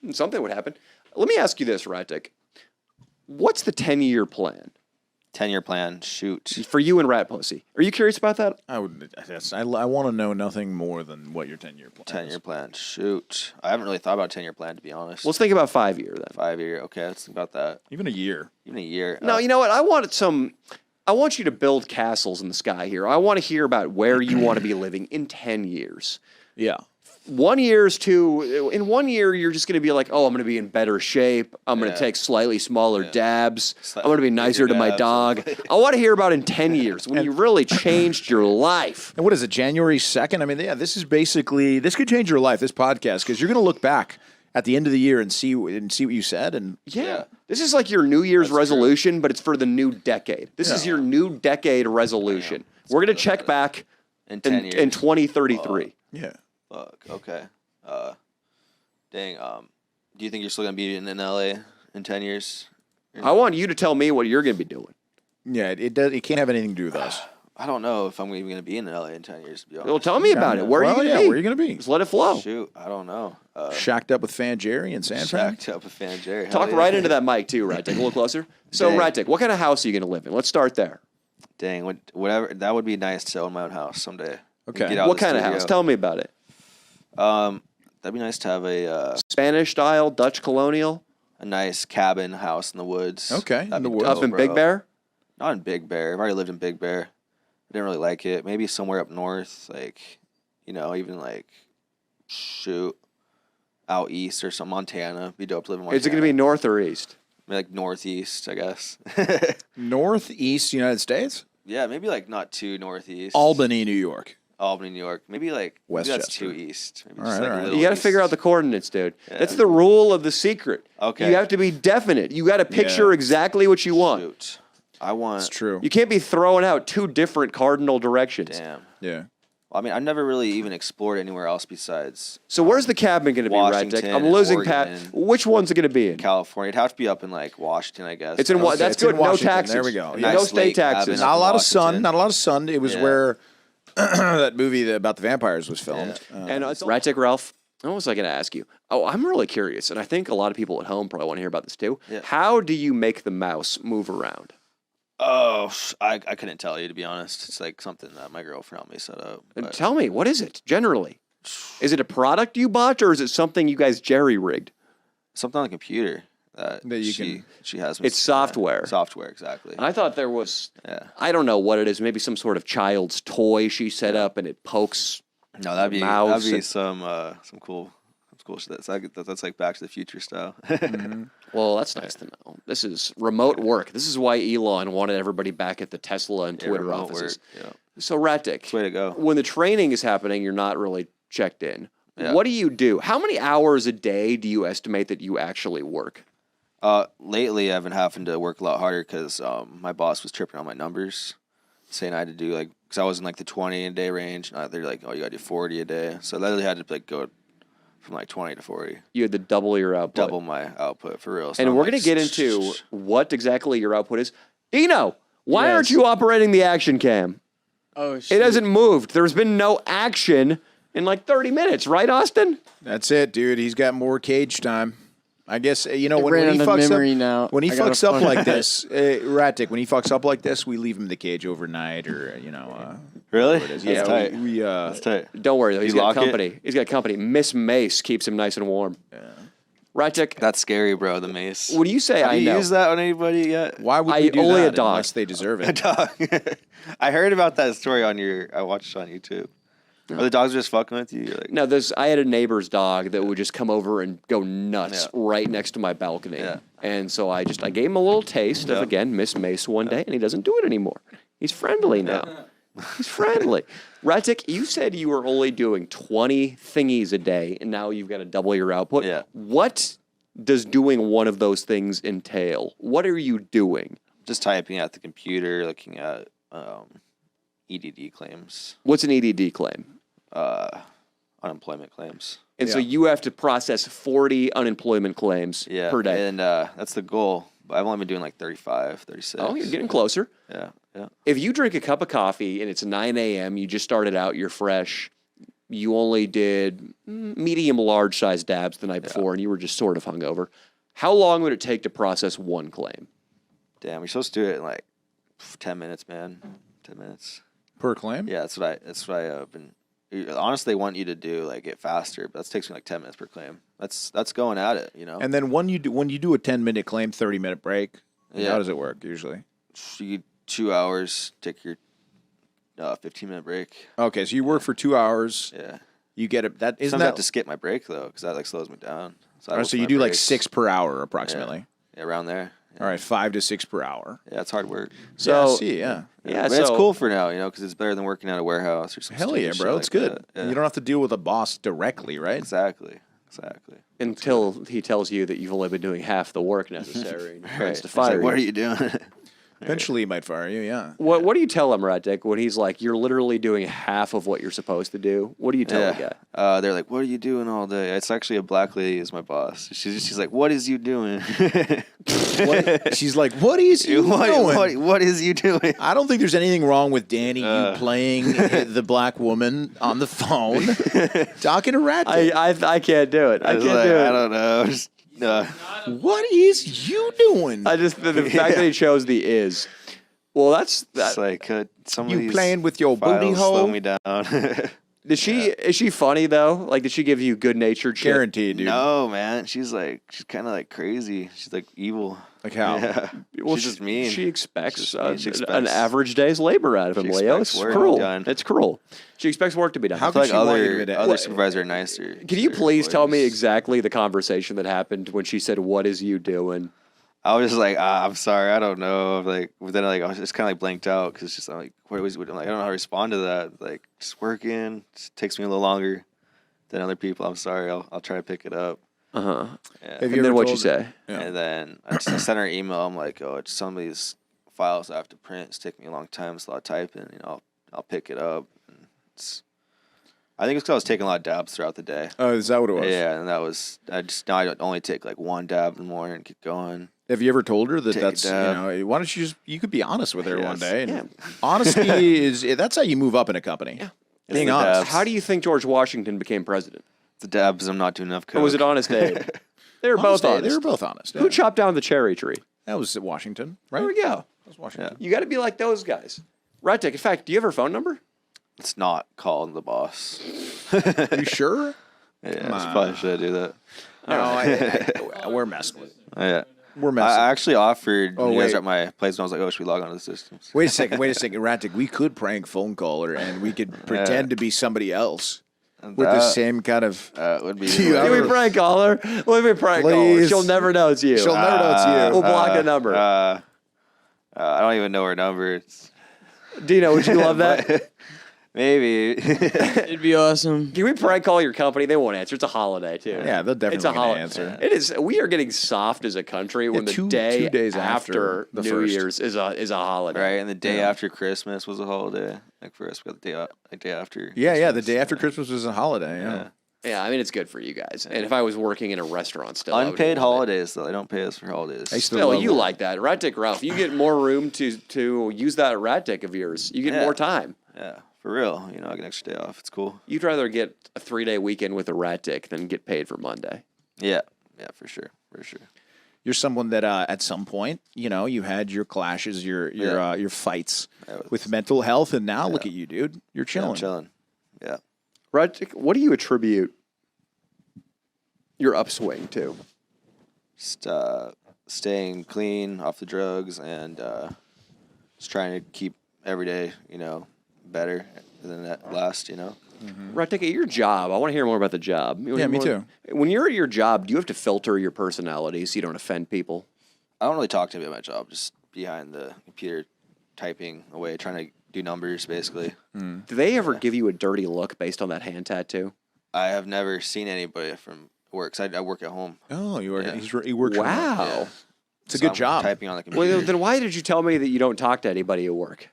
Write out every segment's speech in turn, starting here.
Something would happen. Let me ask you this, Ratdick. What's the 10-year plan? 10-year plan. Shoot. For you and Rat Pussy. Are you curious about that? I want to know nothing more than what your 10-year plan 10-year plan. Shoot. I haven't really thought about a 10-year plan, to be honest. Let's think about 5-year then. 5-year. Okay, let's think about that. Even a year. Even a year. No, you know what? I want you to build castles in the sky here. I want to hear about where you want to be living in 10 years. Yeah. 1 year is too. In 1 year, you're just going to be like, oh, I'm going to be in better shape. I'm going to take slightly smaller dabs. I'm going to be nicer to my dog. I want to hear about in 10 years when you really changed your life. And what is it, January 2nd? I mean, yeah, this is basically, this could change your life, this podcast, because you're going to look back at the end of the year and see what you said. And yeah. This is like your New Year's resolution, but it's for the new decade. This is your new decade resolution. We're going to check back in 10 years. In 2033. yeah. Fuck. Okay. Dang. Do you think you're still gonna be in LA in 10 years? I want you to tell me what you're going to be doing. Yeah, it can't have anything to do with us. I don't know if I'm even gonna be in LA in 10 years. To be honest. Well, tell me about it. Where are you going to be? Where are you going to be? Just let it flow. Shoot, I don't know. Shacked up with Fan Jerry and San Fran? Shacked up with Fan Jerry. Talk right into that mic too, Ratdick. A little closer. So, Ratdick, what kind of house are you going to live in? Let's start there. Dang, whatever. That would be nice to own my own house someday. Okay. What kind of house? Tell me about it. That'd be nice to have a Spanish style, Dutch colonial. a nice cabin house in the woods. Okay, in the woods. Up in Big Bear? Not in Big Bear. I've already lived in Big Bear. I didn't really like it. Maybe somewhere up north, like, even like, out east or some Montana. Be dope to live in Montana. Is it going to be north or east? Maybe like northeast, I guess. Northeast United States? Yeah, maybe like not too northeast. Albany, New York. Albany, New York. Maybe like Westchester. Maybe that's too east. Maybe All right. You got to figure out the coordinates, dude. Yeah. That's the rule of the secret. Okay. You have to be definite. You got to picture exactly what you want. Shoot. I want. It's true. You can't be throwing out two different cardinal directions. Damn. Yeah. Well, I mean, I've never really even explored anywhere else besides. So where's the cabin going to be, Ratdick? I'm losing Pat. Which one's it going to be in? California. It'd have to be up in like Washington, I guess. It's in what? That's good. No taxes. There we go. No state taxes. Not a lot of sun. Not a lot of sun. It was where that movie about the vampires was filmed. And Ratdick, Ralph, what was I going to ask you? Oh, I'm really curious, and I think a lot of people at home probably want to hear about this too. Yeah. How do you make the mouse move around? Oh, I couldn't tell you, to be honest. It's like something that my girlfriend helped me set up. Tell me, what is it, generally? Is it a product you bought, or is it something you guys jerry-rigged? Something on the computer that she has. It's software. Software, exactly. I thought there was, I don't know what it is, maybe some sort of child's toy she set up, and it pokes No, that'd be some cool shit. That's like Back to the Future style. Well, that's nice to know. This is remote work. This is why Elon wanted everybody back at the Tesla and Twitter offices. So, Ratdick, way to go. When the training is happening, you're not really checked in. What do you do? How many hours a day do you estimate that you actually work? Lately, I've been having to work a lot harder because my boss was tripping on my numbers, saying I had to do because I was in like the 20 a day range. They're like, oh, you got to do 40 a day. So I literally had to go from like 20 to 40. You had to double your output. Double my output, for real. So and we're going to get into what exactly your output is. Dino, why aren't you operating the action cam? Oh, shit. It hasn't moved. There's been no action in like 30 minutes, right, Austin? That's it, dude. He's got more cage time. I guess, when he fucks up like this, Ratdick, when he fucks up like this, we leave him in the cage overnight or, Really? Yeah, tight. That's tight. Don't worry, though. He's got company. He's got company. Miss Mace keeps him nice and warm. Yeah. Ratdick. That's scary, bro, the mace. What do you say? Have you used that on anybody yet? Why would we do only that a dog. unless they deserve it? A dog. I heard about that story I watched it on YouTube. Are the dogs just fucking with you? No, I had a neighbor's dog that would just come over and go nuts right next to my balcony. Yeah. And so I gave him a little taste of, again, Miss Mace one day, and he doesn't do it anymore. He's friendly now. He's friendly. Ratdick, you said you were only doing 20 thingies a day, and now you've got to double your output. Yeah. What does doing one of those things entail? What are you doing? Just typing at the computer, looking at EDD claims. What's an EDD claim? Unemployment claims. And so you have to process 40 unemployment claims per day. And that's the goal. But I've only been doing like 35, 36. Oh, you're getting closer. Yeah. If you drink a cup of coffee and it's 9 a.m., you just started out, you're fresh, you only did medium, large size dabs the night before, and you were just sort of hungover. How long would it take to process one claim? Damn, you're supposed to do it in like 10 minutes, man. 10 minutes per claim. Yeah, that's what I've been. Honestly, want you to do like it faster, but that takes me like 10 minutes per claim. That's going at it, you know. And then when you do a 10-minute claim, 30-minute break. How does it work usually? You 2 hours, take your 15-minute break. Okay, so you work for 2 hours. Yeah. You get it. That isn't Sometimes that I have to skip my break though, because that like slows me down. So you do breaks. Like 6 per hour approximately. Yeah, around there. Yeah. All right, 5 to 6 per hour. Yeah, it's hard work. So yeah. But it's cool for now, you know, because it's better than working at a warehouse or something. Hell yeah, bro, it's good. Yeah. You don't have to deal with a boss directly, right? Exactly. Until he tells you that you've only been doing half the work necessary. And tries to fire you. What are you doing? Eventually, he might fire you. Yeah. What do you tell him, Ratdick, when he's like, you're literally doing half of what you're supposed to do? What do you tell the guy? They're like, what are you doing all day? It's actually a black lady is my boss. She's like, what is you doing? She's like, what is you doing? What is you doing? I don't think there's anything wrong with Danny you playing the black woman on the phone, talking to Ratdick. I can't do it. I can't do it. I don't know. What is you doing? I just the fact that he chose the is. Well, that's it's like some you of these playing with your booty hole. Slow me down. Is she funny though? Like, did she give you good natured shit? Guaranteed, dude. No, man. She's kind of like crazy. She's like evil. Like how? Yeah. Well, she's just mean. She expects an average day's labor out of him, Leo. It's cruel. It's cruel. She expects work to be done. How could other supervisors are nicer? Can you please tell me exactly the conversation that happened when she said, "What is you doing?" I was just like, I'm sorry, I don't know. Like, but then I was just kind of like blanked out because it's just like, I'm like, I don't know how to respond to that. Like, just working, just takes me a little longer than other people. I'm sorry, I'll try to pick it up. Yeah. And then what'd you say? Yeah. And then I sent her an email. I'm like, it's some of these files I have to print. It's taking me a long time. It's a lot of typing. You know, I'll pick it up. And I think it's because I was taking a lot of dabs throughout the day. Oh, is that what it was? Yeah, and that was now I only take like one dab in the morning and keep going. Have you ever told her that that's, why don't you could be honest with her one day. And honesty that's how you move up in a company. Yeah. Being honest. How do you think George Washington became president? The dabs, I'm not doing enough coke. Or was it Honest Abe? They were both honest. They were both honest. Who chopped down the cherry tree? That was Washington, right? There we go. That was Washington. You got to be like those guys. Ratdick, in fact, do you have her phone number? It's not called the boss. Are you sure? Yeah, I probably should do that. No, we're messing with it. Yeah. We're messing. I actually offered you guys at my place, and I was like, should we log onto the systems? Wait a second, Ratdick. We could prank phone caller, and we could pretend to be somebody else with the same kind of. Would be. Can we prank call her? Let me prank call her. She'll never know it's you. She'll never know it's you. We'll block the number. I don't even know her number. Dino, would you love that? Maybe. It'd be awesome. Can we prank call your company? They won't answer. It's a holiday, too. Yeah, they'll definitely answer. It is. We are getting soft as a country when the 2 days after the New Year's is a holiday. Right, and the day after Christmas was a holiday. Like for us, we got the day after. Yeah, the day after Christmas was a holiday, Yeah, I mean, it's good for you guys. And if I was working in a restaurant still. Unpaid holidays, though. They don't pay us for holidays. Still, you like that. Ratdick Ralph, you get more room to use that Ratdick of yours. You get more time. Yeah. For real, I get an extra day off. It's cool. You'd rather get a 3-day weekend with a Ratdick than get paid for Monday. Yeah, for sure. You're someone that at some point, you had your clashes, your fights with mental health, and now look at you, dude. You're chilling. I'm chilling. Yeah. Ratdick, what do you attribute your upswing to? Just staying clean, off the drugs, and just trying to keep every day, better than that last, Mm-hmm. Ratdick, at your job, I want to hear more about the job. Me too. When you're at your job, do you have to filter your personality so you don't offend people? I don't really talk to anybody about my job. Just behind the computer, typing away, trying to do numbers, basically. Do they ever give you a dirty look based on that hand tattoo? I have never seen anybody from work. 'Cause I work at home. Oh, you work. He works. Wow. Yeah. It's a good job. Typing on the computer. Well, then why did you tell me that you don't talk to anybody at work?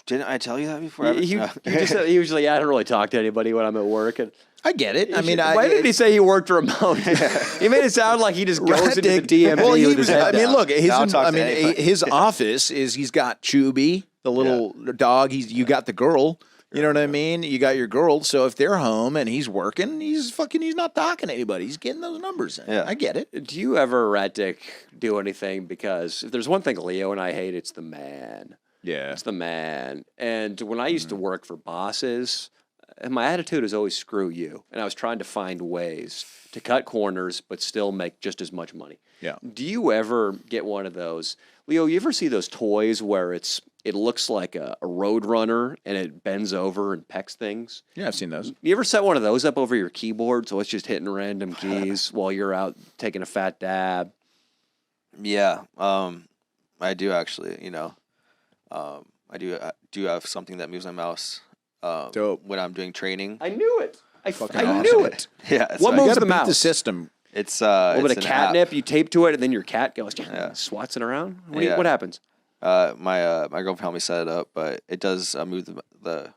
Didn't I tell you that before? You just said, he was like, I don't really talk to anybody when I'm at work. And I get it. I mean, why did he say he worked remote? He made it sound like he just goes into the DMV with his head down. Look, his office is he's got Chubby, the little dog. You got the girl. You know what I mean? You got your girl, so if they're home and he's working, he's not talking to anybody. He's getting those numbers in. Yeah. I get it. Do you ever, Ratdick, do anything? Because if there's one thing Leo and I hate, it's the man. Yeah. It's the man. And when I used to work for bosses, my attitude is always screw you. And I was trying to find ways to cut corners but still make just as much money. Yeah. Do you ever get one of those? Leo, you ever see those toys where it looks like a road runner and it bends over and pecks things? Yeah, I've seen those. You ever set one of those up over your keyboard so it's just hitting random keys while you're out taking a fat dab? Yeah, I do actually. I do have something that moves my mouse Dope. when I'm doing training. I knew it. I awesome. knew it. Yeah, What so You moves gotta the beat mouse? the system. it's A little bit it's of an app. catnip, you tape to it, and then your cat goes, Yeah. swats it around. Yeah. What happens? My girlfriend helped me set it up, but it does move the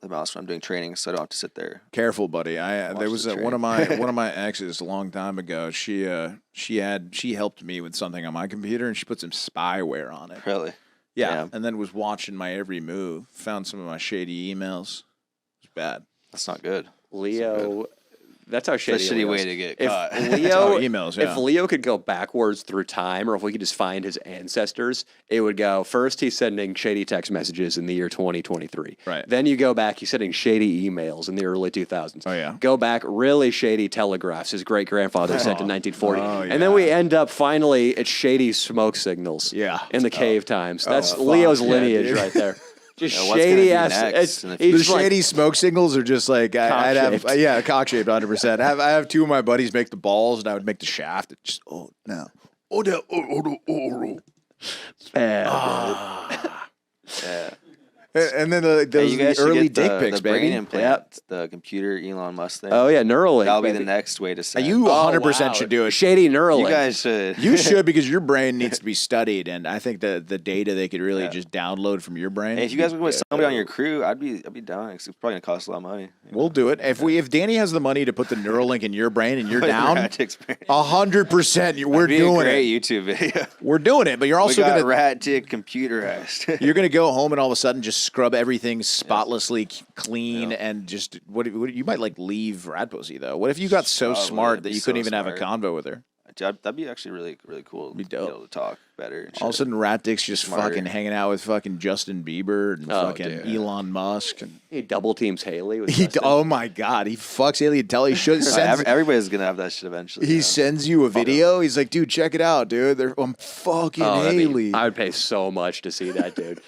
mouse when I'm doing training, so I don't have to sit there. Careful, buddy. There Watch was the one of train. my exes a long time ago. She helped me with something on my computer, and she put some spyware on it. Really? Yeah, Damn. and then was watching my every move. Found some of my shady emails. It was bad. That's not good. Leo, that's how shady That's a shitty Leo way is. to get If caught. Leo, emails, if yeah. Leo could go backwards through time, or if we could just find his ancestors, it would go first. He's sending shady text messages in the year 2023. Right. Then you go back. He's sending shady emails in the early 2000s. Oh, yeah. Go back. Really shady telegraphs his great grandfather sent in 1940. Oh, And then we end up finally at shady smoke signals. Yeah. In the cave times. That's fuck. Leo's Yeah, lineage dude. right there. Just Yeah, what's gonna shady be ass. next in the The He's like, shady smoke signals are just like I'd have Cock-shaped. cock shaped 100%. I have two of my buddies make the balls, and I would make the shaft. It just Yeah. and then those You guys should early get dick the pics, brain baby. implant, the computer Elon Musk thing. oh yeah, Neuralink. That'll be baby. the next way to send. You 100% wow. should do it. Shady Neuralink. You guys should. You should, because your brain needs to be studied, and I think the data they could really just download from your brain. Hey, if you guys would put somebody on your crew, I'd be down. It's probably gonna cost a lot of money. We'll do it. If Danny has the money to put the Neuralink in your brain and you're down, Ratdick's brain. 100%. We're Be a doing great it. YouTube video. We're doing it, but you're We also got gonna Ratdick computerized. you're gonna go home and all of a sudden just scrub everything spotlessly clean and just what you might like leave Rat Pussy though. What if you got so Probably. smart It'd that be you couldn't so even have a smart. convo with her? That'd be actually really cool. Be To dope. be able to talk better. And All of a shit. sudden, Ratdick's just Smarter. fucking hanging out with fucking Justin Bieber and Oh, fucking dude. Elon Musk. And He double teams Haley. With Justin. oh my god, he fucks Alien Tell. He should sends. Everybody's gonna have that shit eventually. He you know? sends you a video. He's like, dude, check it out, dude. I'm fucking that'd be- Haley. I would pay so much to see that, dude.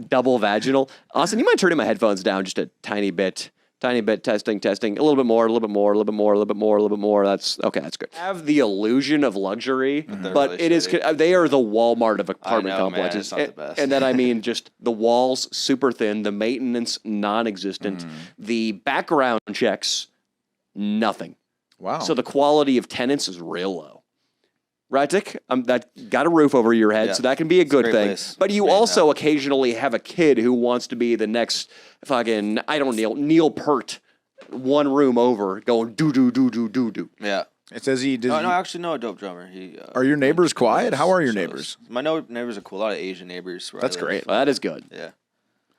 Double vaginal. Austin, you mind turning my headphones down just a tiny bit? Tiny bit, testing. A little bit more, a little bit more, a little bit more, a little bit more, a little bit more. That's okay. That's good. Have the illusion of luxury, but really it is. shitty. They are the Walmart of apartment know, man, complexes. it's not the best. And then I mean, just the walls super thin, the maintenance non-existent, the background checks nothing. wow. So the quality of tenants is real low. Ratdick, that got a roof over your head, Yeah. so that can be a good great thing. place. But you Great also now. occasionally have a kid who wants to be the next fucking, I don't know, Neil Peart, one room over, going do. Yeah. it says he does. No, actually, no, a dope drummer. He. Are your neighbors quiet? How are your shows. neighbors? My neighbors are cool. A lot of Asian neighbors. where I That's live. great. Well, that is good. Yeah.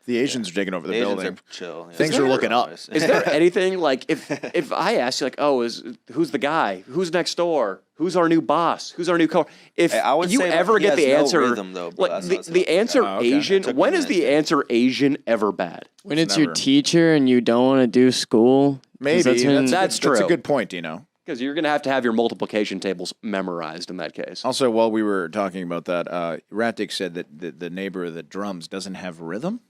The Asians are taking over the Asians building. are chill. Yeah. Things are looking up. Is there anything like if I ask you like, oh, who's the guy? Who's next door? Who's our new boss? Who's our new co? If Hey, I would you say ever he get has the no answer, rhythm, though, but like that's the, not the answer Oh, okay. Asian, Took when me a is the minute. answer Asian ever bad? When it's Never. your teacher and you don't want to do school. 'cause Maybe that's when- That's That's a true. good point, Dino. Because you're going to have your multiplication tables memorized in that case. Also, while we were talking about that, Ratdick said that the neighbor that drums doesn't have rhythm.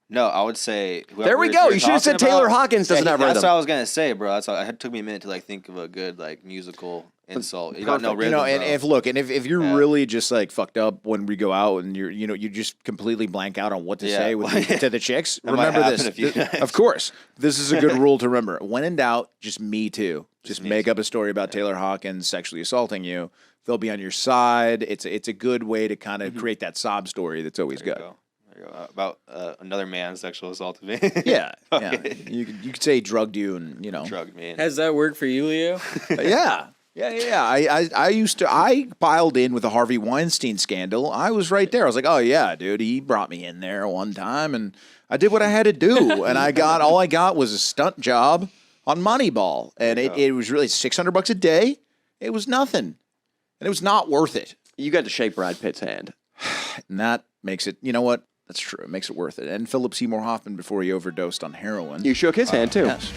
No, I would say. There we go. You should have said Taylor Hawkins doesn't have That's rhythm. what I was gonna say, bro. That's why it took me a minute to like think of a good like musical insult. You got no Perfect. rhythm, You know, and bro. if you're Yeah. really just like fucked up when we go out and you just completely blank out on what to Yeah. say to the chicks, That might remember happen this. a few times. Of course, this is a good rule to remember. When in doubt, just me too. Just me make too. up a story about Taylor Hawkins sexually assaulting you. They'll be on your side. It's a good way to kind of create that sob story that's always There you good. go. There you go. About another man's sexual assault of me. Yeah, yeah. Okay. You could say he drugged you and Drugged me. Has that worked for you, Leo? Yeah. I piled in with the Harvey Weinstein scandal. I was right there. I was like, oh yeah, dude, he brought me in there one time, and I did what I had to do, and all I got was a stunt job on Moneyball, and it was really $600 a day. It was nothing, and it was not worth it. You got to shake Brad Pitt's hand. And that makes it, you know what? That's true. It makes it worth it. And Philip Seymour Hoffman before he overdosed on heroin. You shook his hand, too. Yes.